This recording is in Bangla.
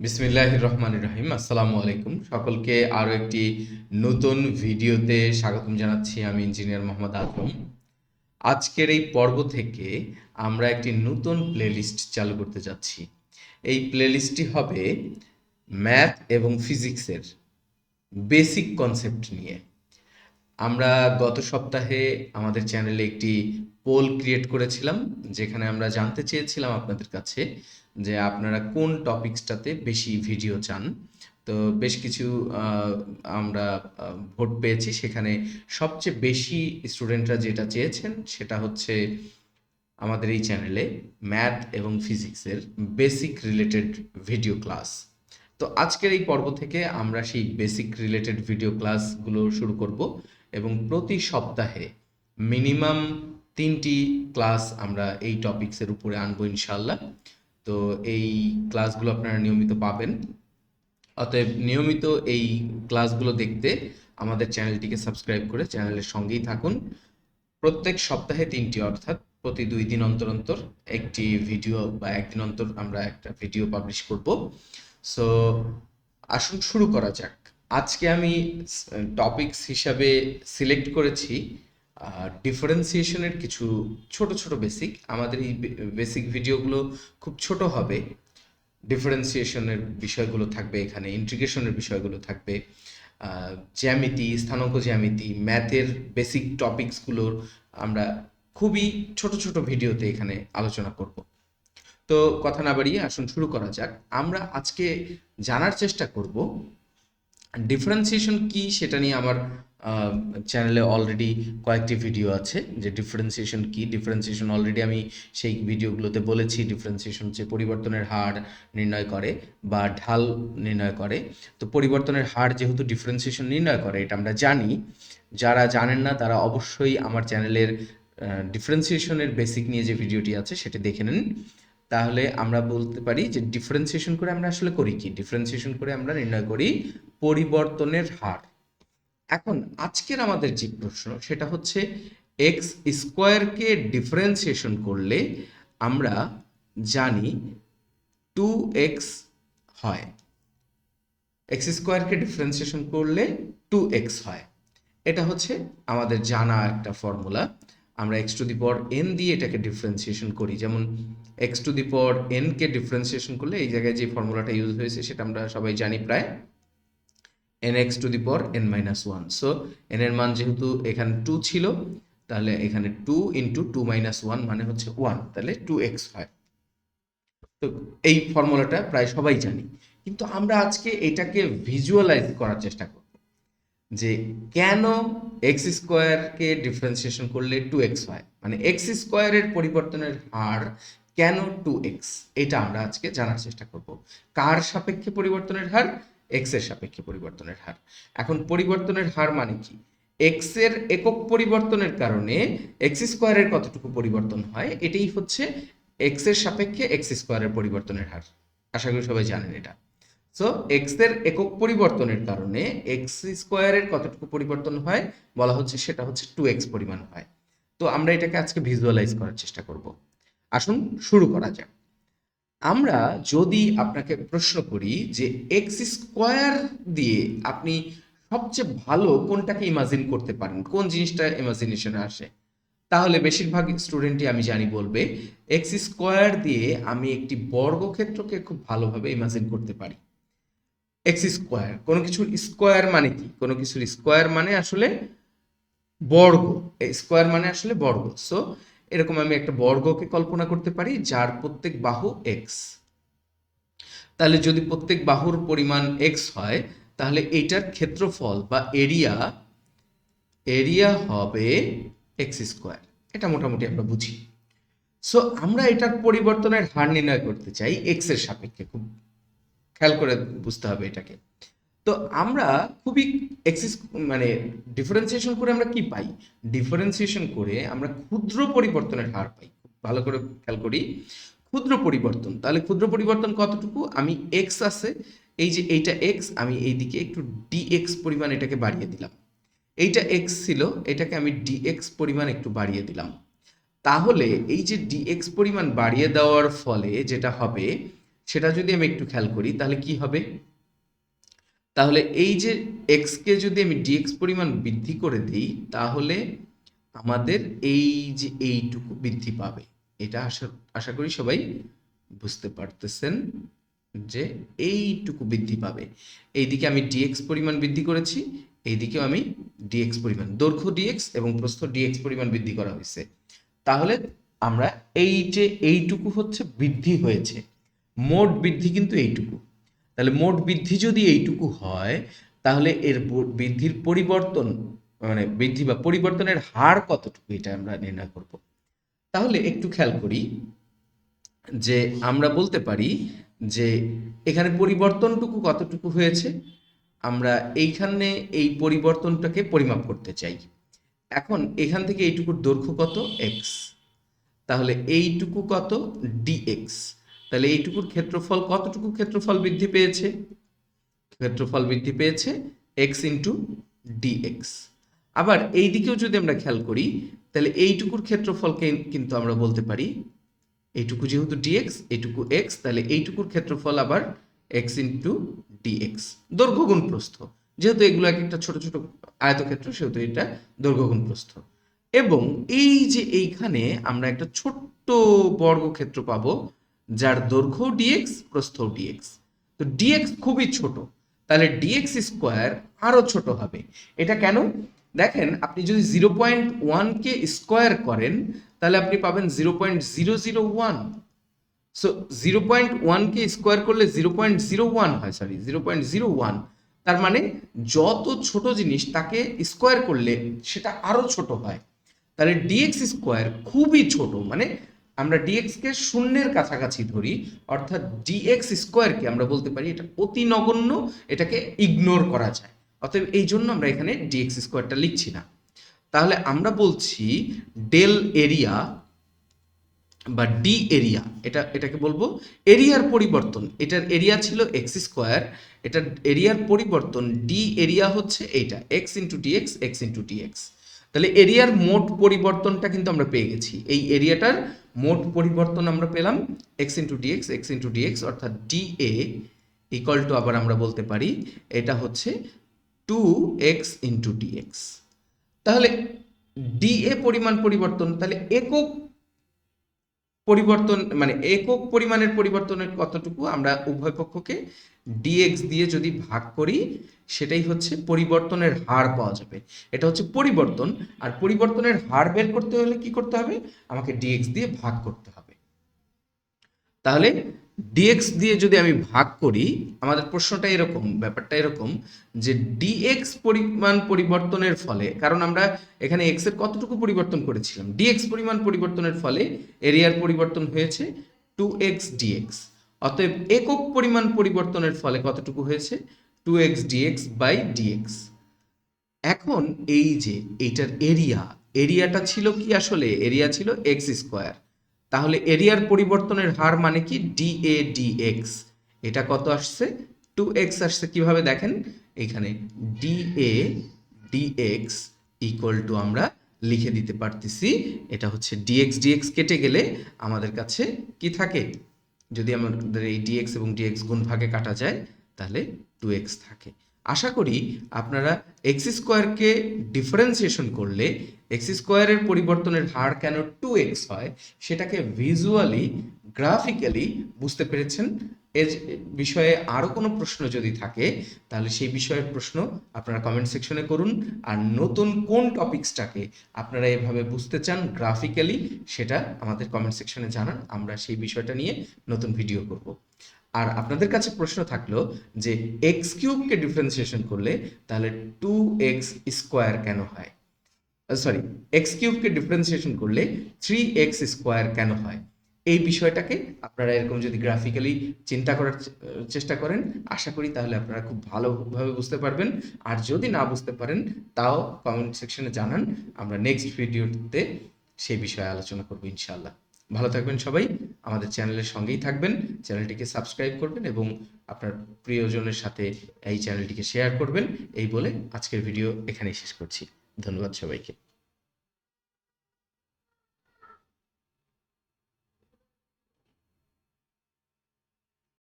বিসমিল্লাহির রহমানির রহিম। আসসালামু আলাইকুম। সকলকে আরও একটি নতুন ভিডিওতে স্বাগতম জানাচ্ছি। আমি ইঞ্জিনিয়ার মোহাম্মদ আজম। আজকের এই পর্ব থেকে আমরা একটি নতুন প্লেলিস্ট চালু করতে যাচ্ছি। এই প্লেলিস্টটি হবে ম্যাথ এবং ফিজিক্সের বেসিক কনসেপ্ট নিয়ে। আমরা গত সপ্তাহে আমাদের চ্যানেলে একটি পোল ক্রিয়েট করেছিলাম, যেখানে আমরা জানতে চেয়েছিলাম আপনাদের কাছে যে আপনারা কোন টপিকসটাতে বেশি ভিডিও চান। তো বেশ কিছু আমরা ভোট পেয়েছি। সেখানে সবচেয়ে বেশি স্টুডেন্টরা যেটা চেয়েছেন সেটা হচ্ছে আমাদের এই চ্যানেলে ম্যাথ এবং ফিজিক্সের বেসিক রিলেটেড ভিডিও ক্লাস। তো আজকের এই পর্ব থেকে আমরা সেই বেসিক রিলেটেড ভিডিও ক্লাসগুলো শুরু করব এবং প্রতি সপ্তাহে মিনিমাম 3টি ক্লাস আমরা এই টপিকসের উপরে আনবো ইনশাল্লাহ। তো এই ক্লাসগুলো আপনারা নিয়মিত পাবেন। অতএব নিয়মিত এই ক্লাসগুলো দেখতে আমাদের চ্যানেলটিকে সাবস্ক্রাইব করে চ্যানেলের সঙ্গেই থাকুন। প্রত্যেক সপ্তাহে 3টি, অর্থাৎ প্রতি 2 দিন অন্তর অন্তর একটি ভিডিও বা একদিন অন্তর আমরা একটা ভিডিও পাবলিশ করব। সো আসুন শুরু করা যাক। আজকে আমি টপিকস হিসাবে সিলেক্ট করেছি ডিফারেন্সিয়েশনের কিছু ছোট ছোট বেসিক। আমাদের এই বেসিক ভিডিওগুলো খুব ছোট হবে। ডিফারেন্সিয়েশনের বিষয়গুলো থাকবে, এখানে ইন্টিগ্রেশনের বিষয়গুলো থাকবে, জ্যামিতি, স্থানাঙ্ক জ্যামিতি, ম্যাথের বেসিক টপিকসগুলোর আমরা খুবই ছোট ছোট ভিডিওতে এখানে আলোচনা করব। তো কথা না বাড়িয়ে আসুন শুরু করা যাক। আমরা আজকে জানার চেষ্টা করব ডিফারেন্সিয়েশন কি, সেটা নিয়ে আমার চ্যানেলে অলরেডি কয়েকটি ভিডিও আছে যে ডিফারেন্সিয়েশন কি। ডিফারেন্সিয়েশন অলরেডি আমি সেই ভিডিওগুলোতে বলেছি। ডিফারেন্সিয়েশন হচ্ছে পরিবর্তনের হার নির্ণয় করে বা ঢাল নির্ণয় করে। তো পরিবর্তনের হার যেহেতু ডিফারেন্সিয়েশন নির্ণয় করে, এটা আমরা জানি। যারা জানেন না তারা অবশ্যই আমার চ্যানেলের ডিফারেন্সিয়েশনের বেসিক নিয়ে যে ভিডিওটি আছে সেটা দেখে নিন। তাহলে আমরা বলতে পারি যে ডিফারেন্সিয়েশন করে আমরা আসলে করি কি। ডিফারেন্সিয়েশন করে আমরা নির্ণয় করি পরিবর্তনের হার। এখন আজকের আমাদের যে প্রশ্ন সেটা হচ্ছে এক্স স্কোয়ারকে ডিফারেন্সিয়েশন করলে আমরা জানি 2x হয়। এক্স স্কোয়ারকে ডিফারেন্সিয়েশন করলে 2x হয়। এটা হচ্ছে আমাদের জানা একটা ফর্মুলা। আমরা x to the power n দিয়ে এটাকে ডিফারেন্সিয়েশন করি। যেমন এক্স টু দি পাওয়ার এনকে ডিফারেন্সিয়েশন করলে এই জায়গায় যে ফর্মুলাটা ইউজ হয়েছে সেটা আমরা সবাই জানি প্রায়, N x to the power N minus one. So N এর মান যেহেতু এখানে 2 ছিল, তাহলে এখানে 2 ইন্টু 2 মাইনাস 1 মানে হচ্ছে 1, তাহলে 2x হয়। তো এই ফর্মুলাটা প্রায় সবাই জানি, কিন্তু আমরা আজকে এটাকে ভিজুয়ালাইজ করার চেষ্টা করব যে কেন এক্স স্কোয়ারকে ডিফারেন্সিয়েশন করলে 2x হয়, মানে এক্স স্কোয়ারের পরিবর্তনের হার কেন 2x, এটা আমরা আজকে জানার চেষ্টা করব। কার সাপেক্ষে পরিবর্তনের হার? এক্স এর সাপেক্ষে পরিবর্তনের হার। এখন পরিবর্তনের হার মানে কি? এক্স এর একক পরিবর্তনের কারণে এক্স স্কোয়ারের কতটুকু পরিবর্তন হয়, এটাই হচ্ছে এক্স এর সাপেক্ষে এক্স স্কোয়ারের পরিবর্তনের হার। আশা করি সবাই জানেন এটা। সো এক্স এর একক পরিবর্তনের কারণে এক্স স্কোয়ারের কতটুকু পরিবর্তন হয় বলা হচ্ছে সেটা হচ্ছে 2x পরিমাণ হয়। তো আমরা এটাকে আজকে ভিজুয়ালাইজ করার চেষ্টা করব। আসুন শুরু করা যাক। আমরা যদি আপনাকে প্রশ্ন করি যে এক্স স্কোয়ার দিয়ে আপনি সবচেয়ে ভালো কোনটাকে ইমাজিন করতে পারেন, কোন জিনিসটা ইমাজিনেশনে আসে, তাহলে বেশিরভাগ স্টুডেন্টই আমি জানি বলবে এক্স স্কোয়ার দিয়ে আমি একটি বর্গক্ষেত্রকে খুব ভালোভাবে ইমাজিন করতে পারি। এক্স স্কোয়ার, কোনো কিছুর স্কোয়ার মানে কি? কোনো কিছুর স্কোয়ার মানে আসলে বর্গ। স্কোয়ার মানে আসলে বর্গ। সো এরকম আমি একটা বর্গকে কল্পনা করতে পারি যার প্রত্যেক বাহু এক্স। তাহলে যদি প্রত্যেক বাহুর পরিমাণ এক্স হয়, তাহলে এইটার ক্ষেত্রফল বা এরিয়া এরিয়া হবে এক্স স্কোয়ার। এটা মোটামুটি আমরা বুঝি। সো আমরা এটার পরিবর্তনের হার নির্ণয় করতে চাই এক্স এর সাপেক্ষে। খুব খেয়াল করে বুঝতে হবে এটাকে। তো আমরা খুবই এক্সিস মানে ডিফারেন্সিয়েশন করে আমরা কি পাই? ডিফারেন্সিয়েশন করে আমরা ক্ষুদ্র পরিবর্তনের হার পাই। ভালো করে খেয়াল করি, ক্ষুদ্র পরিবর্তন। তাহলে ক্ষুদ্র পরিবর্তন কতটুকু? আমি এক্স আছে, এই যে এইটা এক্স, আমি এইদিকে একটু ডিএক্স পরিমাণ এটাকে বাড়িয়ে দিলাম। এইটা এক্স ছিল, এটাকে আমি ডিএক্স পরিমাণ একটু বাড়িয়ে দিলাম। তাহলে এই যে ডিএক্স পরিমাণ বাড়িয়ে দেওয়ার ফলে যেটা হবে সেটা যদি আমি একটু খেয়াল করি তাহলে কি হবে, তাহলে এই যে এক্সকে যদি আমি ডিএক্স পরিমাণ বৃদ্ধি করে দিই তাহলে আমাদের এই যে এইটুকু বৃদ্ধি পাবে। এটা আশা আশা করি সবাই বুঝতে পারতেছেন যে এইটুকু বৃদ্ধি পাবে। এইদিকে আমি ডিএক্স পরিমাণ বৃদ্ধি করেছি, এইদিকেও আমি ডিএক্স পরিমাণ, দৈর্ঘ্য ডিএক্স এবং প্রস্থ ডিএক্স পরিমাণ বৃদ্ধি করা হয়েছে। তাহলে আমরা এই যে এইটুকু হচ্ছে বৃদ্ধি হয়েছে, মোট বৃদ্ধি কিন্তু এইটুকু। তাহলে মোট বৃদ্ধি যদি এইটুকু হয় তাহলে এর বৃদ্ধির পরিবর্তন মানে বৃদ্ধি বা পরিবর্তনের হার কতটুকু এটা আমরা নির্ণয় করব। তাহলে একটু খেয়াল করি যে আমরা বলতে পারি যে এখানে পরিবর্তনটুকু কতটুকু হয়েছে, আমরা এইখানে এই পরিবর্তনটাকে পরিমাপ করতে চাই। এখন এখান থেকে এইটুকুর দৈর্ঘ্য কত, এক্স, তাহলে এইটুকু কত, ডিএক্স। তাহলে এইটুকুর ক্ষেত্রফল কতটুকু ক্ষেত্রফল বৃদ্ধি পেয়েছে, ক্ষেত্রফল বৃদ্ধি পেয়েছে এক্স ইন্টু ডিএক্স। আবার এই দিকেও যদি আমরা খেয়াল করি তাহলে এইটুকুর ক্ষেত্রফলকে কিন্তু আমরা বলতে পারি, এইটুকু যেহেতু ডিএক্স, এইটুকু এক্স, তাহলে এইটুকুর ক্ষেত্রফল আবার এক্স ইন্টু ডিএক্স, দৈর্ঘ্য গুণ প্রস্থ। যেহেতু এগুলো এক একটা ছোট ছোট আয়তক্ষেত্র সেহেতু এটা দৈর্ঘ্য গুণ প্রস্থ। এবং এই যে এইখানে আমরা একটা ছোট্ট বর্গক্ষেত্র পাবো যার দৈর্ঘ্য ডিএক্স, প্রস্থ ডিএক্স। তো ডিএক্স খুবই ছোট, তাহলে ডিএক্স স্কোয়ার আরো ছোট হবে। এটা কেন, দেখেন আপনি যদি 0.1 কে স্কোয়ার করেন তাহলে আপনি পাবেন 0.001। সো 0.1 কে স্কোয়ার করলে 0.01 হয়, সরি 0.01। তার মানে যত ছোট জিনিস তাকে স্কোয়ার করলে সেটা আরো ছোট হয়। তাহলে ডিএক্স স্কোয়ার খুবই ছোট, মানে আমরা ডিএক্স কে শূন্যের কাছাকাছি ধরি, অর্থাৎ ডিএক্স স্কোয়ারকে আমরা বলতে পারি এটা অতি নগণ্য, এটাকে ইগনোর করা যায়। অতএব এই জন্য আমরা এখানে ডিএক্স স্কোয়ারটা লিখছি না। তাহলে আমরা বলছি ডেল এরিয়া বা ডি এরিয়া, এটাকে বলবো এরিয়ার পরিবর্তন। এটার এরিয়া ছিল এক্স স্কোয়ার, এটার এরিয়ার পরিবর্তন ডি এরিয়া হচ্ছে এইটা x into dx, x into dx. তাহলে এরিয়ার মোট পরিবর্তনটা কিন্তু আমরা পেয়ে গেছি, এই এরিয়াটার মোট পরিবর্তন আমরা পেলাম x into dx, x into dx, অর্থাৎ ডি এ ইকুয়াল টু আবার আমরা বলতে পারি এটা হচ্ছে 2x ইন্টু ডিএক্স। তাহলে ডিএ পরিমাণ পরিবর্তন, তাহলে একক পরিবর্তন মানে একক পরিমাণের পরিবর্তনের কতটুকু আমরা উভয় পক্ষকে ডিএক্স দিয়ে যদি ভাগ করি সেটাই হচ্ছে পরিবর্তনের হার পাওয়া যাবে। এটা হচ্ছে পরিবর্তন, আর পরিবর্তনের হার বের করতে হলে কি করতে হবে, আমাকে ডিএক্স দিয়ে ভাগ করতে হবে। তাহলে ডিএক্স দিয়ে যদি আমি ভাগ করি, আমাদের প্রশ্নটা এরকম, ব্যাপারটা এরকম যে ডিএক্স পরিমাণ পরিবর্তনের ফলে, কারণ আমরা এখানে এক্স এর কতটুকু পরিবর্তন করেছিলাম, ডিএক্স পরিমাণ পরিবর্তনের ফলে এরিয়ার পরিবর্তন হয়েছে 2x ডিএক্স। অতএব একক পরিমাণ পরিবর্তনের ফলে কতটুকু হয়েছে 2x ডিএক্স বাই ডিএক্স। এখন এই যে এইটার এরিয়াটা ছিল কি, আসলে এরিয়া ছিল এক্স স্কোয়ার। তাহলে এরিয়ার পরিবর্তনের হার মানে কি ডিএ ডিএক্স, এটা কত আসছে 2x আসছে। কিভাবে দেখেন, এখানে ডিএ ডিএক্স ইকুয়াল টু আমরা লিখে দিতে পারতেছি, এটা হচ্ছে ডিএক্স ডিএক্স কেটে গেলে আমাদের কাছে কি থাকে, যদি আমাদের এই ডিএক্স এবং ডিএক্স গুণ ভাগে কাটা যায় তাহলে 2x থাকে। আশা করি আপনারা এক্স স্কোয়ারকে ডিফারেন্সিয়েশন করলে এক্স স্কোয়ারের পরিবর্তনের হার কেন 2x হয় সেটাকে ভিজুয়ালি গ্রাফিক্যালি বুঝতে পেরেছেন। এর বিষয়ে আরও কোনো প্রশ্ন যদি থাকে তাহলে সেই বিষয়ের প্রশ্ন আপনারা কমেন্ট সেকশনে করুন। আর নতুন কোন টপিকসটাকে আপনারা এভাবে বুঝতে চান গ্রাফিক্যালি সেটা আমাদের কমেন্ট সেকশনে জানান, আমরা সেই বিষয়টা নিয়ে নতুন ভিডিও করব। আর আপনাদের কাছে প্রশ্ন থাকলো যে এক্স কিউবকে ডিফারেন্সিয়েশন করলে তাহলে 2x স্কোয়ার কেন হয়, সরি এক্স কিউবকে ডিফারেন্সিয়েশন করলে 3x স্কোয়ার কেন হয়, এই বিষয়টাকে আপনারা এরকম যদি গ্রাফিক্যালি চিন্তা করার চেষ্টা করেন আশা করি তাহলে আপনারা খুব ভালোভাবে বুঝতে পারবেন। আর যদি না বুঝতে পারেন তাও কমেন্ট সেকশনে জানান, আমরা নেক্সট ভিডিওতে সেই বিষয়ে আলোচনা করবো ইনশাআল্লাহ। ভালো থাকবেন সবাই, আমাদের চ্যানেলের সঙ্গেই থাকবেন, চ্যানেলটিকে সাবস্ক্রাইব করবেন এবং আপনার প্রিয়জনের সাথে এই চ্যানেলটিকে শেয়ার করবেন। এই বলে আজকের ভিডিও এখানেই শেষ করছি। ধন্যবাদ সবাইকে।